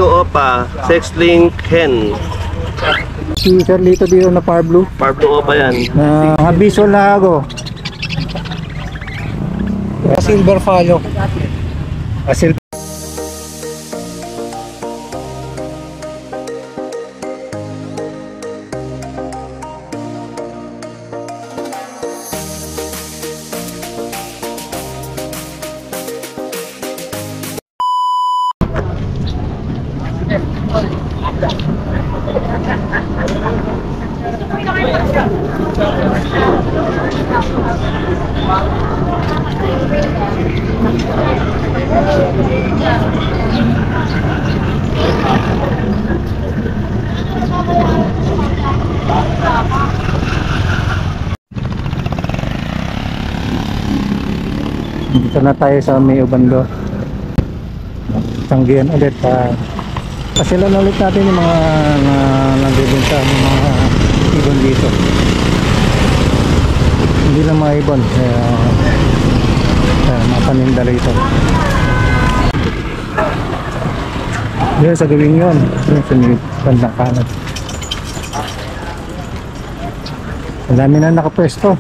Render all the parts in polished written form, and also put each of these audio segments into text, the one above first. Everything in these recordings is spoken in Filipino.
Blue Opa, Sex Link Hen. Si Sir Lito dito na Par Blue. Par Blue Opa yan. Visual na ako. Silver Follow. Silver. Dito na tayo sa may Ubando. Tanggihan ulit. Pasilan ulit natin yung mga nagbibenta ng mga ibon dito. Hindi lang mga ibon, mga paninda rito. Yan sa gawin yun, sa bandang kanan. Ang dami na nakapwesto.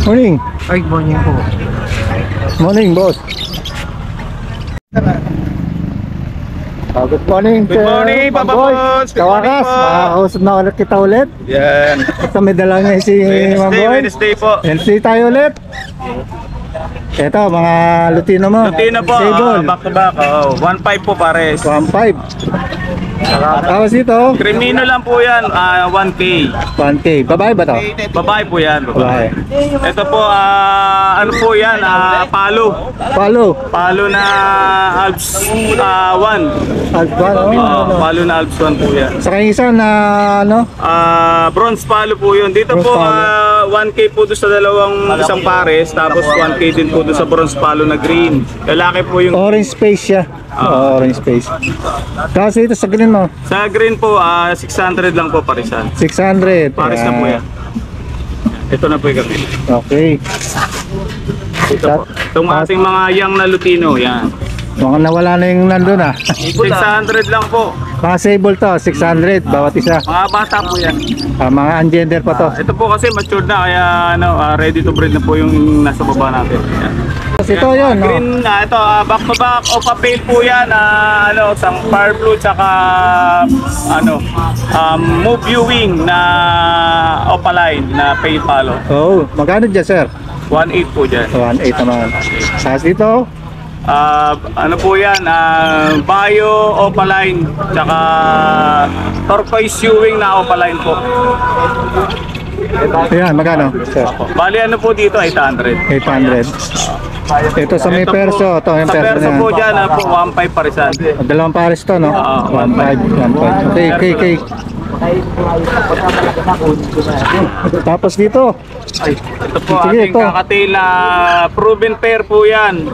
Morning. Ay, morning po. Morning, boss. Good morning. Good morning, Papa Boss. Kawakas, makakausap na ulit kita ulit. Yan. Ito may dala niya si Mamboy. Wednesday po. Wednesday tayo ulit. Ito, mga Lutino mo. Lutino po, back to back. 1.5 po pares. 1.5. Tapos dito, Crimino lang po yan, 1K. 1K. Babae ba to? Babae po yan. Babae. Ito po, ano po yan, palo. Palo na Alps 1. Alpha, Palo na Alps 1 po yan. Sa kanya isa na ano? Bronze palo po yun. Dito Bronze po, palo. 1K po doon sa isang pares. Tapos 1K din po doon sa bronze palo na green. Lalaki po yung... Orange space siya. Orange space. Kasi ito sa green mo? Sa green po, 600 lang po parisan. 600. Pares na po yan. Ito na po yung gabi. Okay. Ito po. Itong ating mga young na Lutino, yan. Mga nawala na yung nandun 600 lang po. Mga sable to, 600 bawat isa. Mga bata po yan. Mga ungender pa to. Ito po kasi matured na, kaya ready to breed na po yung nasa baba natin. Yan. Tapos ito yun, Green, ito, back to back, Opa Pale po yan. Isang Par Blue, tsaka Move Viewing na Opaline na Pale Palo. Oh, magkano dyan, sir? 1.8 po dyan. 1.8 naman. Tapos dito? Ano po yan, Bio Opaline, tsaka Turquoise Viewing na Opaline po. Ayan, magkano, sir? Bali ano po dito, 800. 800. Ito sa may Ito perso, ito yung sa perso perso na po dyan, po 1.5 parisan. dalawang pares to, no? 1.5. Okay. Tapos dito, Ito po sige, ating ito. kakatail na proven pair po yan.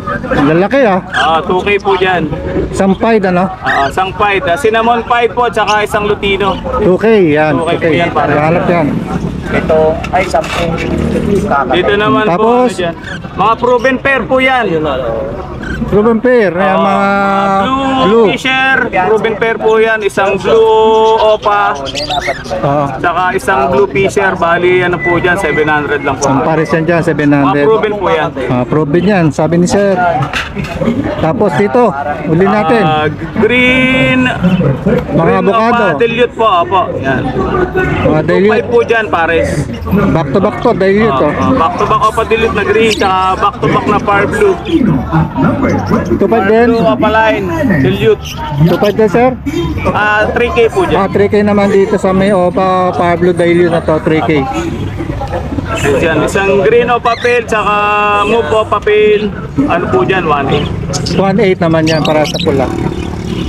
lalaki 2K po dyan. isang pied, ano? Isang fight, cinnamon fight po, tsaka isang Lutino. 2K, yan. 2K po yan, pare. Hanap yan. Ito ay 10. Dito naman Tapos? po, dyan. Mga proven pair po yan. Proven pair, yung mga Blue Fisher, proven pair po yan. Isang Blue Opa, tsaka isang Blue Fisher. Bali, ano po dyan, 700 lang po. Ang pares yan dyan, 700. Mga proven po yan. Proven yan, sabi ni sir. Tapos dito, uli natin. Green avocado. Opa Dilute po, opo. Yan. Mga dilute. 2.5 po dyan, pares. Back to back to, dilute to. Back to back Opa Dilute na green, tsaka back to back na Par Blue. 2.5 din. Blue Opaline, Dilute. 2.5 din, sir. 3K po dyan. 3K naman dito sa may Opa Pablo Daily na to, 3K. Ayan, isang green o papel, tsaka move o papel. Ano po dyan, 1.8. 1.8 naman yan para sa pula.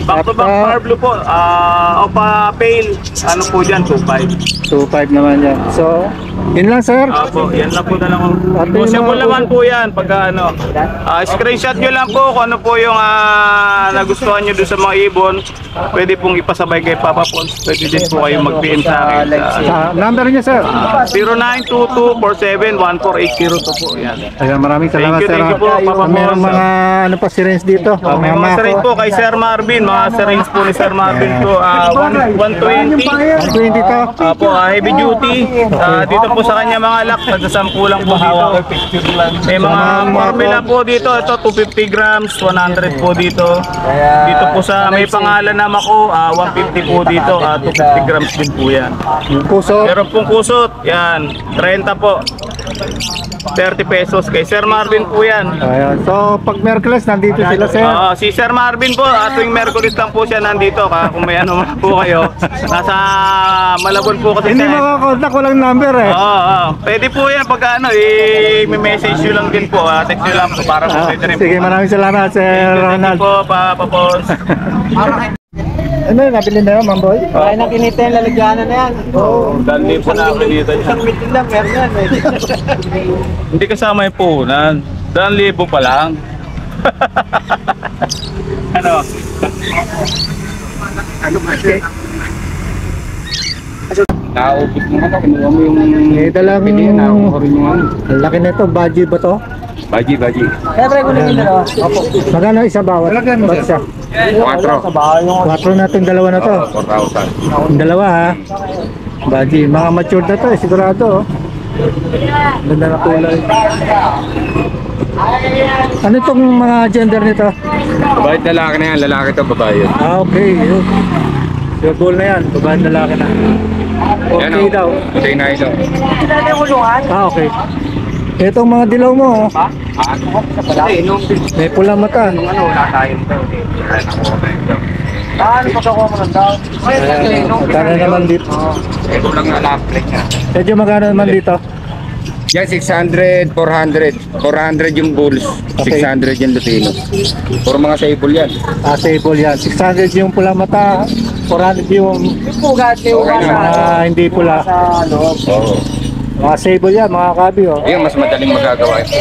Back to back power blue po, o papel. Ano po dyan, 2.5. 2.5 naman yan. So, yun lang sir. Apo, yan lang po na lang. At yung Negotiable mga- naman po yan pagka ano. Screenshot nyo lang po kung ano po yung nagustuhan nyo doon sa mga ibon. Pwede pong ipasabay kay Papa Pons. Pwede din po kayo mag-PM sa akin. Number niya sir. 0922-47-14802 po. Yan. Ayan, maraming salamat Thank you, sir. thank you po, Papa Merong Pons. mga ano pa si Renz dito. May mga mako. syringe po kay Sir Marvin. Mga syringe po ni Sir Marvin po. 120. 120 to. Apo, heavy duty. Dito po sa kanya mga lock, nagsasampu lang po dito. May mga formula po dito. Ito, 250 grams, 100 po dito. Dito po sa may pangalan na Mako, 150 po dito. 250 grams din po yan. Yung puso. Meron pong kusot, yan, 30 po. 30 pesos kay Sir Marvin po yan. Ayan. So, pag Merkules, nandito sila sir. Si Sir Marvin po, tuwing Merkulis lang po siya nandito. Kung may ano man po kayo, nasa Malabon po kasi Hindi siya. makakontak, walang number eh. Pwede po yan pagka ano, i-message nyo lang din po. Text nyo lang po para po pwede rin po. Sige, maraming salamat sir Thank you Ronald. po, Papa Pons. Ano yun, nabili na yun, Mamboy? Kaya na kinita yung lalagyanan na yan. Dali po na pinita niya. Isang meeting lang, meron yan. Hindi kasama yung puhunan. 2,000 pa lang. Ano? Naubos mo ano, kinuha mo yung... Eh, dalang... nakuha rin yung ano. Ang laki na ito, budget ba to? Baji. Kaya try ko lang yun, Opo. Magkano isa bawat? Ba't isa? 4. 4 na itong dalawa na to. 4,000. Yung dalawa ha. Budget, mga matured na to eh, sigurado oh. Ganda na kulay. Ano itong mga gender nito? Babae at lalaki na yan, lalaki to babae yun. Okay, yun. Yung goal na yan, babae at lalaki na. Okay daw. Okay na ito. Okay. Itong mga dilaw mo, oh. May pulang mata. Ano, wala tayo ito. Wala na ko ito. Magkano naman dito? Ito lang na laplik niya. Medyo magkano naman dito? Yan, 600, 400. 400 yung bulls, Okay. 600 yung lutino. Puro mga sable yan. Table yan. 600 yung pulang mata, 400 yung hindi pula. Oo. Mga sable yan, mga kabi oh. Ayun, mas madaling magagawa ito.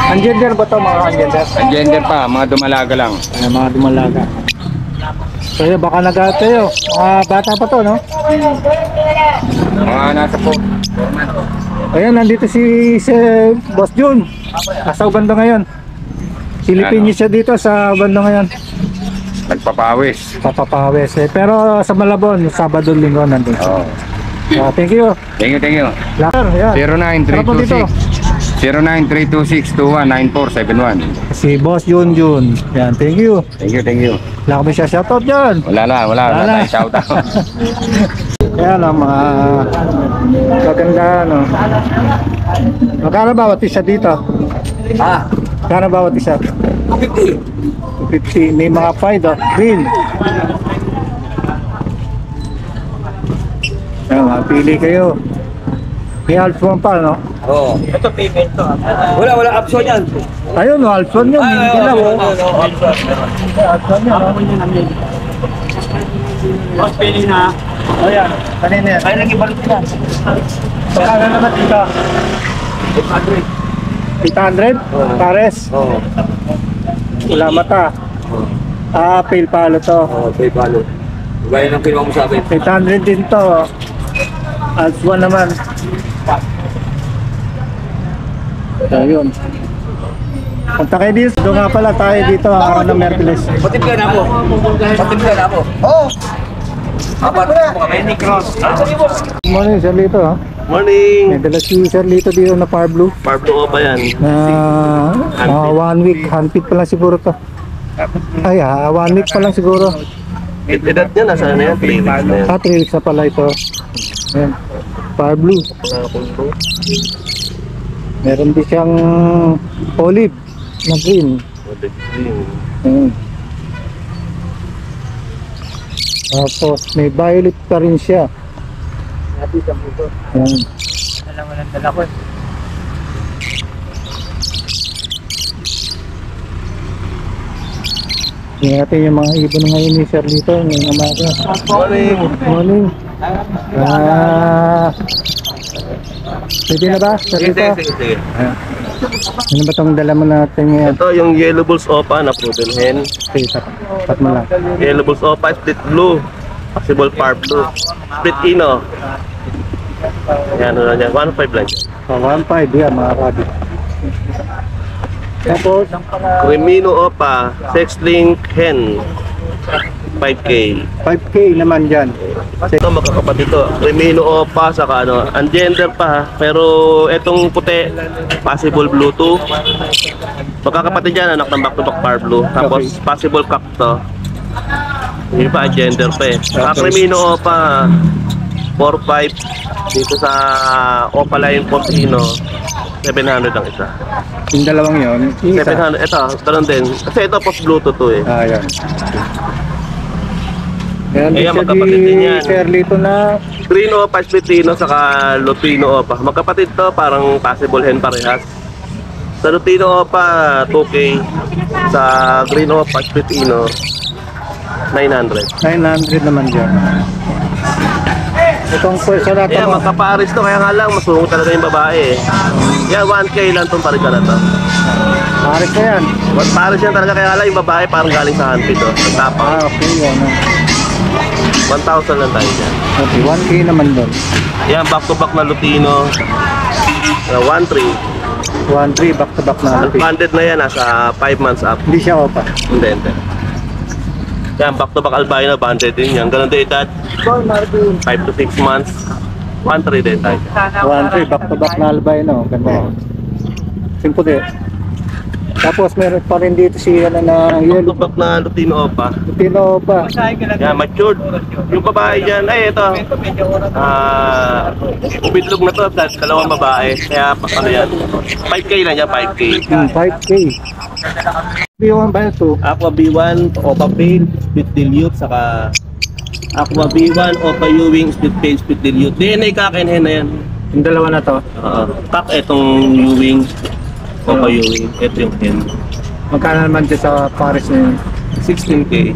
Ang gender ba to mga gender? Ang gender pa, mga dumalaga lang. Ay, mga dumalaga. Kaya baka nag-aaral kayo. Mga bata pa to, no? Mga nasa po. Ayan, nandito si Boss Jun. Nasa banda ngayon. Silipin niyo siya dito sa banda ngayon. Nagpapawis. Papapawes. Eh, pero sa Malabon, Sabado, Linggo nandito. Oo. Thank you. Thank you. Lakar, ayan. Sarap po dito. 09-326 09-326-219471. Si Boss Jun. Yan, thank you. Thank you. Wala kami siya shoutout dyan. Wala tayong shout out. Ayan ang mga maganda, no? Magkano bawat isa dito? Magkano bawat isa? 50. May mga fight, oh. Green. Ayan, pili kayo. May Alphon pa, no? Oo. Ito payment to. Wala option yan. Ayun, no, Alphon yun. Hindi lang, oh. Alphon yun, no? Boss, pili na. Ayan, kanina yan. Ay, nag-ibalik na. Magkano naman dito? 800? Pares? Oo. Wala mata. Pale palo to. Oo, paypalo. Gaya ng kinuha mo sa akin. 800 din to. Alpha naman. Ayun. Punta kayo dito. Doon nga pala tayo dito araw ng Merkules. Patid ka na po. Oo. Apat mo kami ni Cross. Good morning, Sir Lito. Ha? Morning! May dala si Sir Lito dito na Far Blue. Parblo pa yan. Na 1 week. Handpit pa lang siguro to. Ay, 1 week pa lang siguro. Edad niya, nasa na yan? 3 weeks na yan. 3 weeks na pala ito. Ayan. Far Blue. Meron din siyang olive na green. Ayan. Tapos may violet pa rin siya. Ayan. Tingnan natin yung mga ibon ngayon ni Sir dito. Ngayong umaga. Morning. Morning. Pwede na ba? Sir dito? Sige. Ano ba itong dala mo natin ngayon? Ito yung Yellow Bulls Opa na proven hen. Okay, tapat mo lang. Yellow Bulls Opa, split blue. Possible par blue. Split Ino. Yan, ano yan. 1.5 lang yan. 1.5 yan mga kabi. Tapos, Cremino Opa, sex link hen. 5K. 5K naman dyan. Ito magkakapatid ito. Cremino Opa, saka ano, ungender pa ha. Pero etong puti, possible blue to. Magkakapatid yan, anak ng back-to-back par blue. Tapos possible cup to. Hindi pa, ungender pa eh. Saka Cremino Opa, 4.5 dito sa Opa Line Porcino. 700 ang isa. Yung dalawang yun, isa. 700, ito, ganun din. Kasi ito post Bluetooth to eh. Yan. Yan din Ayan, siya magkapatid din yan. Sir Lito na Green Opa, Splitino, saka Lutino Opa. Magkapatid to, parang possible hen parehas. Sa Lutino Opa, 2K. Sa Green Opa, Splitino, 900. 900 naman dyan. Itong pwersa natin Ayan, mo. magkaparis to, kaya nga lang, masungo talaga yung babae eh. Yan, 1K lang itong paris na to. Paris na yan. Paris yan talaga, kaya nga lang yung babae parang galing sa handpid to. Nagtapang. Okay yan. 1,000 lang tayo dyan. Okay, 1K naman doon. Yan, back-to-back na Lutino. 1,300. 1-3 back to back na. Banded na yan, nasa 5 months up. Hindi siya opa. Hindi. Yan, back to back albino, banded din yan. Ganun din edad, 5 to 6 months. 1,300 din tayo. 1-3 back to back na albino. Ganda. Simple din. Tapos meron pa rin dito si ano na Back to yellow. back na Lutino Opa. Lutino opa. Yan, matured. Yung babae dyan, ay ito. Ubitlog na to, dalawang babae. Kaya ano yan, 5K lang yan, 5K. 5K. B1 ba ito? Aqua B1, Opa Pale, Split Dilute, saka Aqua B1, Opa Ewing, Split Pale, Split Dilute. DNA kakinhen na yan. Yung dalawa na to. Kak itong Ewing, Opa Ewing, ito yung hen. Magkano naman dyan sa Paris na yun? 16K.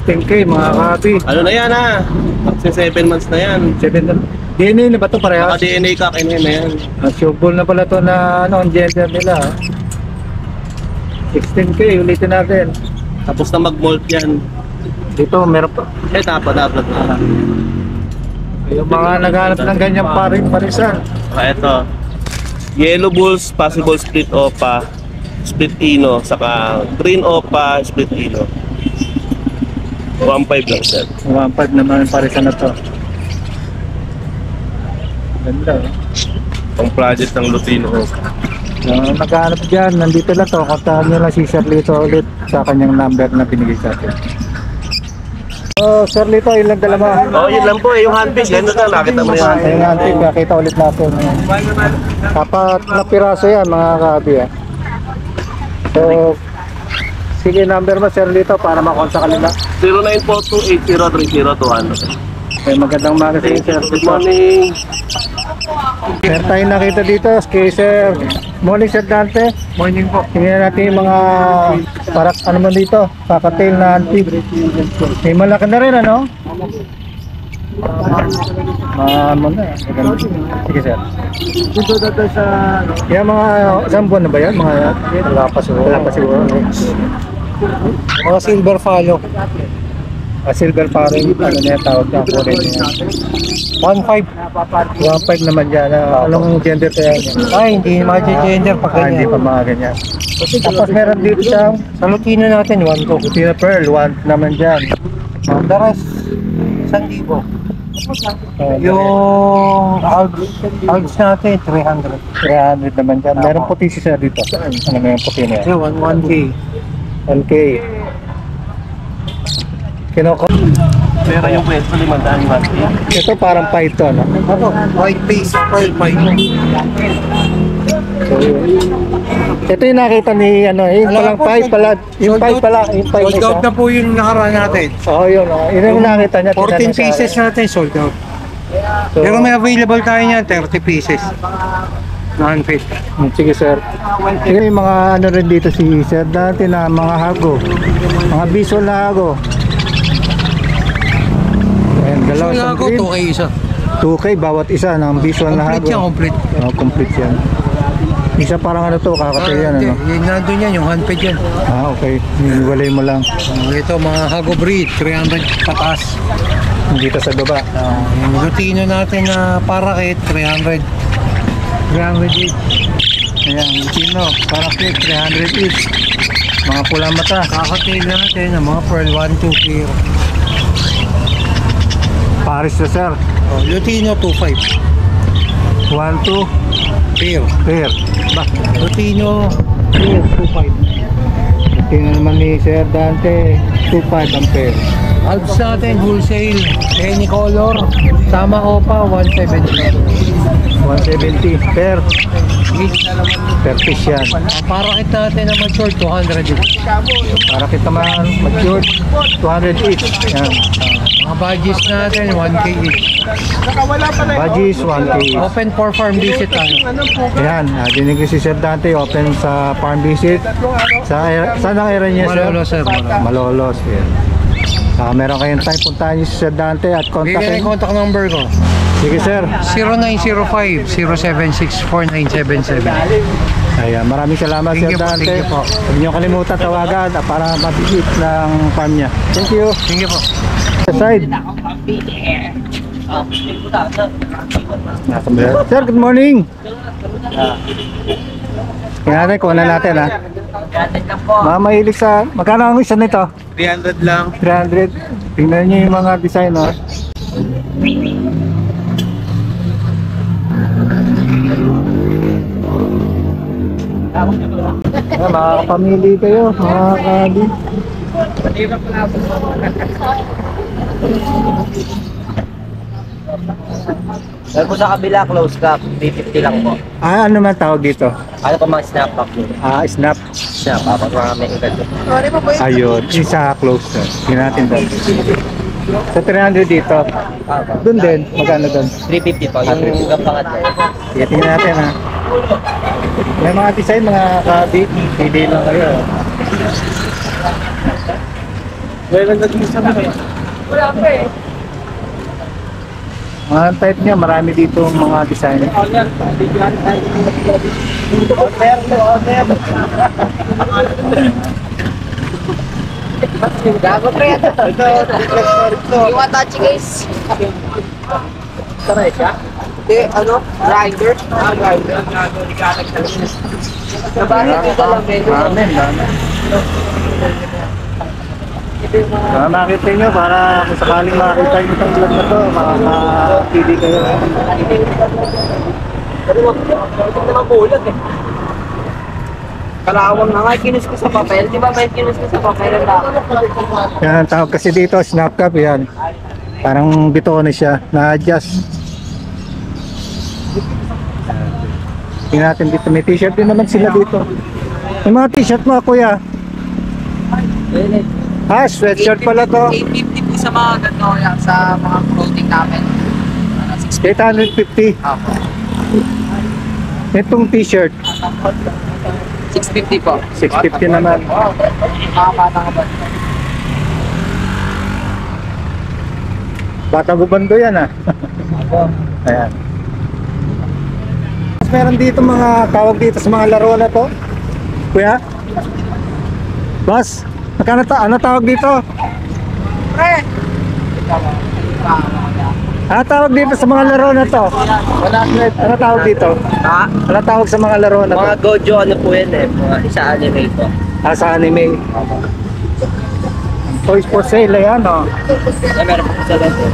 16K mga kabi. Ano na yan ha? Magsi 7 months na yan. 7 na. DNA na ba ito parehas? Naka DNA kakinhen na yan. Showball na pala to na ano, ang gender nila. 16K, ulitin natin. Tapos na mag-molt yan. Dito, meron pa. Dapat na. Yung mga naghanap ng ganyang parisan. Ito. Yellow Bulls, possible split Opa, split Ino, saka green Opa, split Ino. 1.5 lang sir. 1.5 naman yung parisan na to. Ganda. Pang project ng Lutino Opa. Naghanap dyan, nandito lang to. Kontahan nyo lang si Sir Lito ulit sa kanyang number na binigay sa atin. Sir Lito, ilang dala mo? Yun lang po yung handpiece. Ganun lang, nakita mo yan. Ayun nga, antik, nakita ulit natin. Dapat na piraso yan, mga kabi. So, sige, number mo, Sir Lito, para makonta ka nila. 0942-8030-200. Magandang umaga sa inyo, Sir Good Lito. morning. Meron tayong nakita dito kay Sir. Morning, Sir Dante. Morning po. Tingnan natin yung mga parak ano man dito, kakatail na antique. May malaki na rin, ano? Ano na. Sige, Sir. Dito sa... Yan mga, isang buwan na ba yan? Wala pa siguro. Mga silver follow. Silver paring, ano na yung tawag na po rin. 1.5 naman dyan. Anong gender kaya yan? Ay, hindi mga-gender pa ganyan. Hindi pa mga ganyan. Tapos meron dito sa Lutino natin, 1 to. Lutino Pearl, 1 naman dyan. The rest, 1,000. Yung Alps natin, 300. 300 naman dyan. Meron puti siya dito. Ano na yung puti na yan? Yeah, 1K. 1K. Kinoko. Meron yung pwesto 500 yung handpiece. Ito parang python, no? Ano? White face, pearl white. So, ito yung nakita ni, ano, yung palang pipe pala. Yung pipe pala. Yung pipe Sold out na po yung nakaraan natin. Oo, yun. Yun yung nakita niya. 14 pieces natin sold out. So, Pero may available tayo niyan, 30 pieces. non-fit. Sige sir. Sige, yung mga ano rin dito si sir dati na mga hago. Mga visual na hago. Ayan, dalawa Wala sa ako, green. 2K isa. 2K bawat isa ng visual na Complete hago. yan, complete. Oh, complete yan. Isa parang ano to, kakatay yan Hindi, ano. yung nandun yan, yung handpid yan. Ah, okay. Niliwalay mo lang. Ito, mga Hago breed, 300 pataas. Dito sa baba. Yung Lutino natin na parakit, 300. 300 each. Ayan, Chino, parakit, 300 each. Mga pula mata. Kakatail natin, ang mga pearl, 1-2 pair. Paris na sir. Oh, Lutino, 2-5. 1, 2, Pair. pair. Ba, Lutino, pair, 2-5. tingnan naman ni Sir Dante, 2.5 ang pair. Alps natin, wholesale, any color, sama opa, 170. 170 per piece yan. Parakit natin na mature, 200 each. Para kita man matured, 200 each. Yan. Mga badges natin, 1K each. Badges, 1K each. Open for farm visit tayo. Yan, dinig ko si Sir Dante, open sa farm visit. Saan ang area niya, Sir? Malolo, sir. Malolos. Yan. Meron kayong time, puntahan niyo si Sir Dante at Bigyan kontakin. yung contact number ko. Sige, Sir. 0905-076-4977. Ayan, maraming salamat, Thank Sir you po, Dante. thank you po. Huwag niyo kalimutan tawagan para ma-visit ng farm niya. Thank you. Thank you po. Side. Sir, good morning. Tingnan natin, kuha natin ha. Mga mahilig sa, magkano ang isa nito? 300 lang. 300. Tingnan niyo yung mga design ha. Mga kapamili kayo, mga kadi. Dahil po sa kabila, close cap, 350 lang po. Ano man tawag dito? Ano po mga snap pack po? Snap. Snap pack, pag mga may event po. Ayun, isa close na. Tingnan natin doon. Sa 300 dito. Doon din, magkano doon? 350 po, yung gampangat po. Sige, tingnan natin ha. May mga design, mga kabi. Pili lang kayo. Mga type niya, marami dito mga design. Gago pre. Yung Atachi guys. Saray siya? Hindi, ano? Rider? Rider. Nabalik yung dalamin. Marami. Makita nyo para kung sakaling makita nyo itong vlog na to, makakapili kayo. Pero wag naman bulag eh. Kalawang na nga, kinus ko sa papel. Di ba may kinus ko sa papel? Yan ang tawag kasi dito, snap cap yan. Parang bitones siya, na-adjust. Tingnan natin dito, may t-shirt din naman sila dito. May mga t-shirt mo kuya. Sweatshirt pala to. 850 po sa mga gano'n, sa mga clothing namin. 850. Apo. Itong t-shirt, 650 po. 650 naman. Mga bata ka ba? Batang Gubando yan ah. Ayan. Meron dito mga tawag dito sa mga laro na to. Kuya? Boss, ano tawag dito? Pre! Ano tawag dito sa mga laro na to? Ano tawag dito? Ha? Ano tawag sa mga laro na to? Mga Gojo, ano po yan eh, mga isa anime po. Sa anime. Toys for sale yan oh. Ay, meron po sa lento.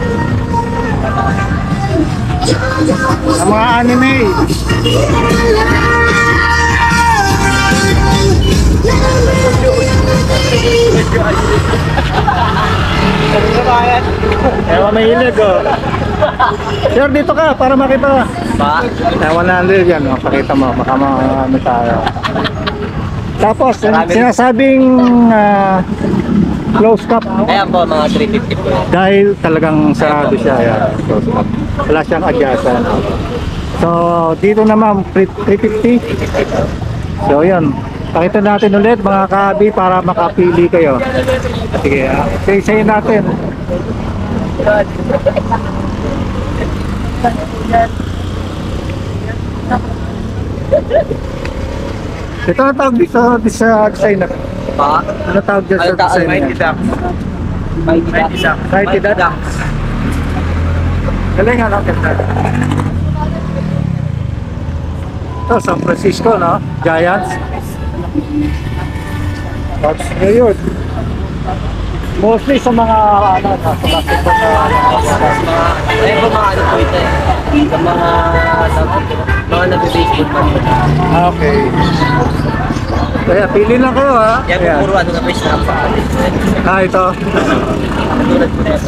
Ang mga anime. Ewan mahilig oh. Sir, dito ka para makita. Pa? 100 yan oh. Pakita mo, baka ano tayo. Tapos, sinasabing close cup. Ayan po, mga 350 po. Dahil talagang sarado siya. Yan, close cup. Wala siyang adyasan. So, dito naman 350. So, yan. Pakita natin ulit mga kabi para makapili kayo. Sige, isa-isayin natin. Ito ang tawag dito sa designer. Pa? Ano tawag dito sa designer? Mighty Ducks. Galing ano? Ito, San Francisco, no? Giants. That's New York. Mostly sa mga ano, sa basketball na Ayun po mga ano po ito eh. Sa mga nag-baseball pa rin. okay. Kaya pili lang kayo ha. Yan po Ayan. puro ano na po snap pa. Ito. Katulad po na yan.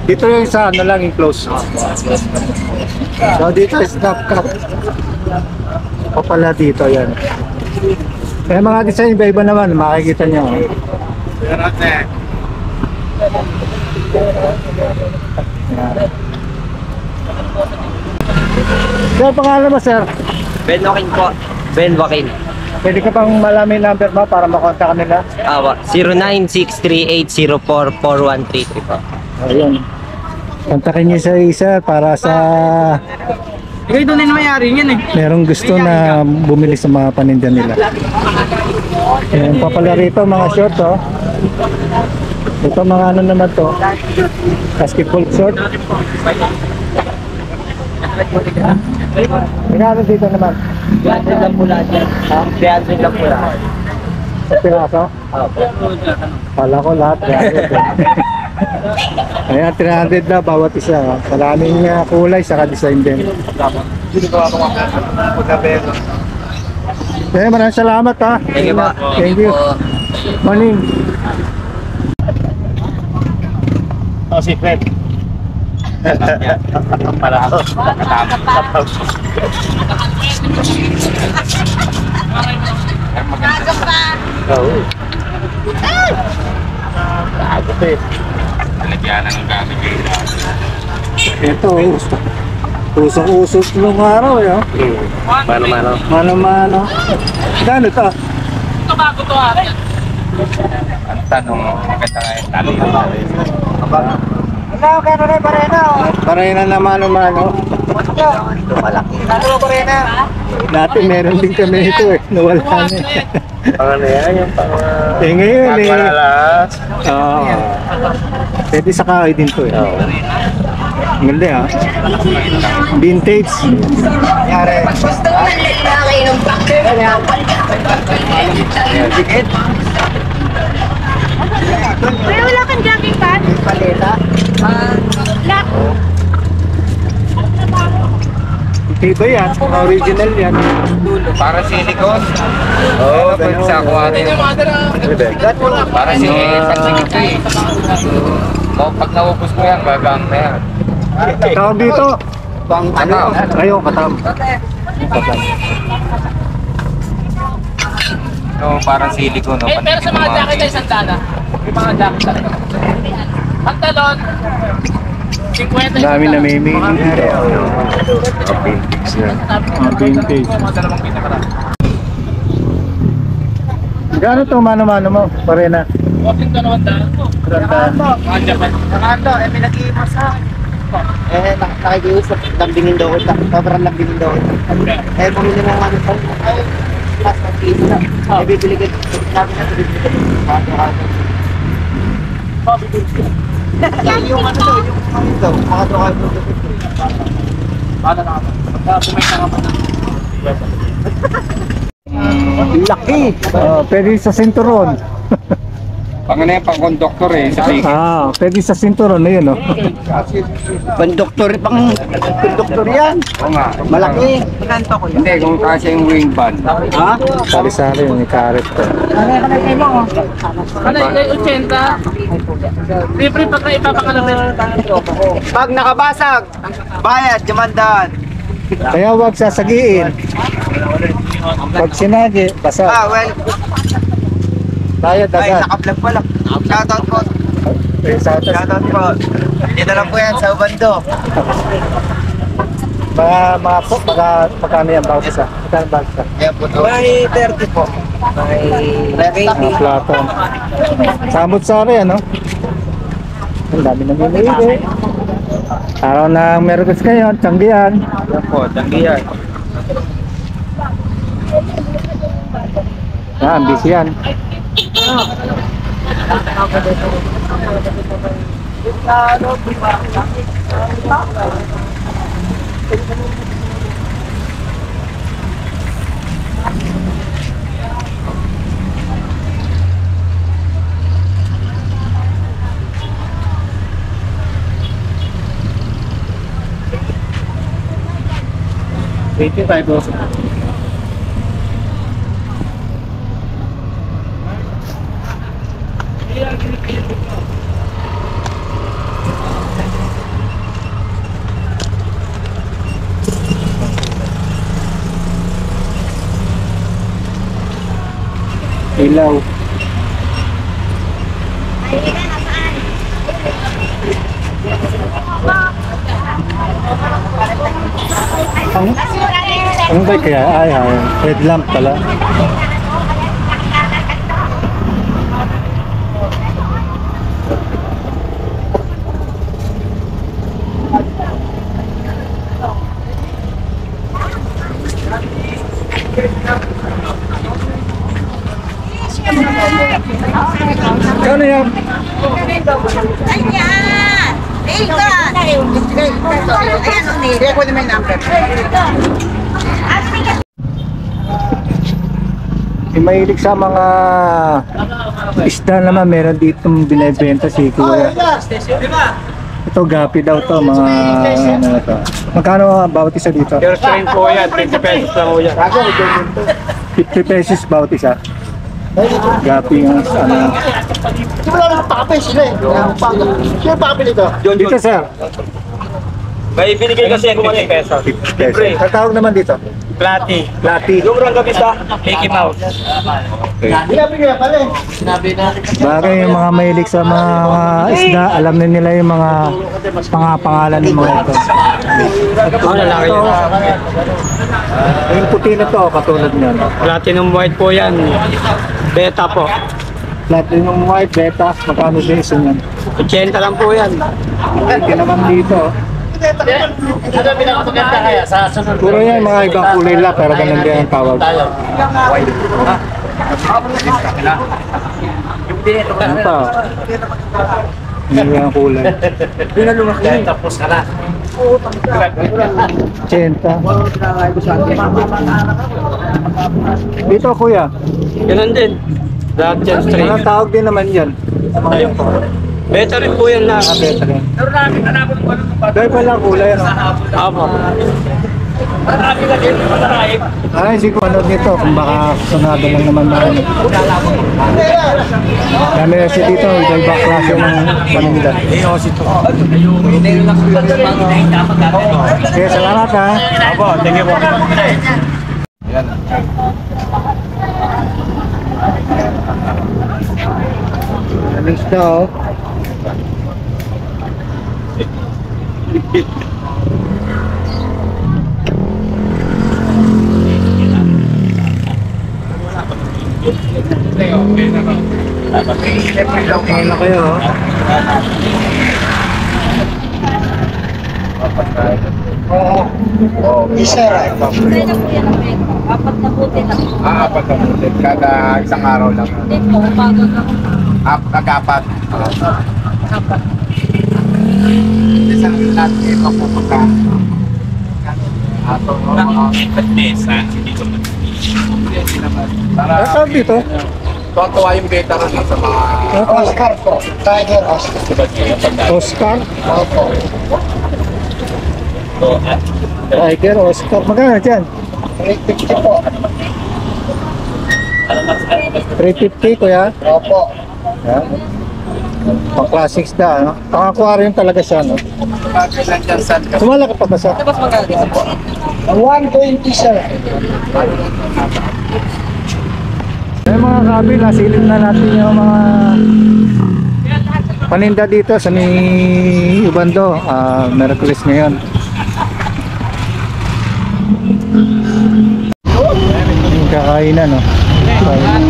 Dito yung isa, ano lang, enclosed. So dito is snapcap. O pala dito, yan. Kaya mga design, iba-iba naman, makikita nyo. Yan. Sir, pangalan mo, sir? Ben Joaquin po. Ben Joaquin. Pwede ka pang malamin number mo para makontak ka nila? Awa. 0963-804-4133 po. Ayun. Kontakin niyo sa isa para sa Ikaw doon na mayari yan eh. merong gusto na bumili sa mga paninda nila. Ayan, papala rito mga short, oh. Ito mga ano naman to, basketball short. Magkano dito naman? 300 lang po lahat yan. 300 lang po lahat. Sa piraso? Kala ko lahat. Ayan, 300 na bawat isa. Maraming kulay, saka design din. Eh, maraming salamat ha. Thank you po. Thank you. Morning. Oh, secret. Para ako. Agap pa. Oo. Agap eh. Alagyanan ng gamit Ito, usok-usok nung araw eh. Oh. Mano-mano. Mano-mano. Gano to? Ang tanong, maganda nga yung tali. Hello, kano na parena oh. Pareho na mano-mano. Kano na parena? Dati meron din kami ito eh. Nawala na eh. Ano yan? Yung pang... Eh ngayon eh. Malalas. Oo. Pwede sa kahoy din to eh. Ang galing ah. Vintage. Yari. Kuya, wala kang jogging pants? Paleta. Black. Iba yan. Original yan. Para silicone. Oo, Pwede sa aquatic. Para si pansigit ko eh. Pag naubos mo yan, gagang na yan. Tawag dito. Pang ano? Ayaw, katam. So, parang silicone. No? Pero sa mga jacket ay sandala. Yung mga jacket talaga. Pantalon, 50. Dami na may meaning. Vintage na. Vintage. Mga dalawang pinakarami. Gano'n to mano-mano mo? Pare na. Walking ka naman dahil po. Mga Japan. Nakando, may nag-iimas sa akin. Nakikiusap, lambingin daw utak. Sobrang lambingin daw utak. Bumili mo nga nito. Mas mag-iisip na. Bibili ka. Sabi na bibili ka. Yung ano daw, yung ano daw. Mga daw kayo. Bala na naman. Pagka bumay na naman. Laki! Pwede sa sinturon. Pang ano yan, pang conductor eh. Sa Pwede sa sinturon na yun, oh. Pandoktor yan. Oo nga. Malaki. Kanto ko Hindi, kung kasi yung wing band. Ha? Sari-sari yung ikaret ko. Ano yung 80? Libre pagka ipapakalamin. Pag nakabasag, bayad, jamandaan. Kaya huwag sasagiin. Pag sinagi, basa. Well, Bayad ay, agad. naka-vlog pala. Shoutout po. Shoutout. Shoutout po. Dito lang po yan sa Ubando. Magkano yan bawat isa? Magkano bawat isa? May 30 po. May 20. Plato. Samot-sari, ano? Ang dami na minili. Araw na Merkulis ngayon, Tiyanggihan. Yan po, tanggihan. Ang busy yan. $85. Ilaw. Ano ba kaya? Ay, headlamp pala. Kano yan? Ayan! Ayan! Ayan, Oni. Kaya ko naman number. Mahilig sa mga isda naman, meron ditong binibenta si Kuya. Ito gapi daw to, mga ano na to. Magkano bawat isa dito? Your strain po yan, 50 pesos lang po yan. 50 pesos bawat isa. Gapi ang ano. Wala na pakapay sila eh. Sino pakapay nito? Dito sir, May binigay kasi ako 50 pesos. 50 pesos. Ang tawag naman dito? Plati. Plati. Yung rang gabi sa Mickey Mouse. Bigyan pala eh. Bagay yung mga mahilig sa mga isda, alam na nila yung mga pangalan ng mga ito. Yung puti na to, katulad niyan. Platinum white po yan. Beta po. Platinum white, beta, magkano din isa niyan? 80 lang po yan. Hindi naman dito. Puro yan mga ibang kulay lang, pero ganun din ang tawag. Ano pa? Hindi ang kulay. Tapos ka na. 80. Dito kuya, Ganun din. Lahat yan straight. anong tawag din naman yan? Beta rin po yan na. Beta rin. Dahil pala kulay, ano? Apo. Ay, si panood nito, kung baka sunado lang naman na ano. Dami kasi dito, iba-iba klase ng paninda. Kaya salamat ha. Apo, thank you po. Alis na oh. Okay na kayo oh. Isa right. Apat na puti lang. Apat na ulit. Kada isang araw lang. Hindi po, bago na. Nag-apat. Apat. Isang lahat ay mapupunta. Ato, Ano tawag dito? tuwa yung beta rin sa mga... Oscar po. Tiger Oscar. Oscar? Opo. Tiger, Oscar. Magkano dyan? 350 po. 350 kuya? Opo. Yan. Pang classics na, ano? Pang aquarium talaga siya, no? Nandiyan sa... Sumalaki pa ba siya? 120 sir. Ay mga kabi, nasilip na natin yung mga paninda dito sa ni Ubando. Merkulis ngayon. kainan, no? Kainan.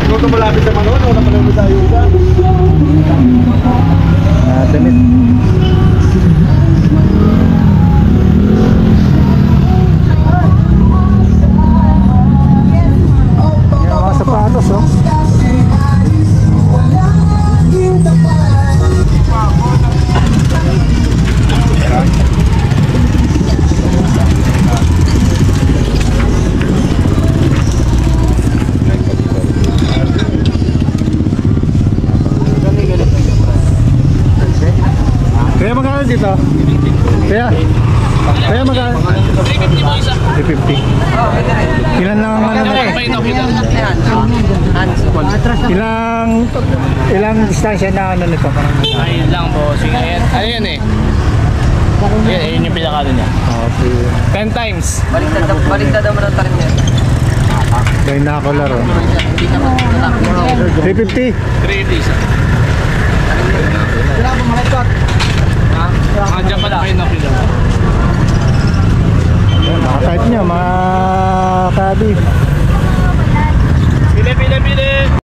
Ito malapit sa Manolo, napalabas sa Ayuda. Damit. Yung mga sapatos, oh. Kaya magkano dito? Kaya magkano? 350 po isa. 350. Ilan lang ang ano? Ilang distansya na ano nito? Ayun lang po. Sige, ayan. Ano yan eh? Ayan yung pinakano niya. Okay. 10 times. Baliktad naman ang tarim niya. Binocular, oh. 350. 350 isa. Mga dyan pala kayo nakita. Mga kahit nyo, mga kabi.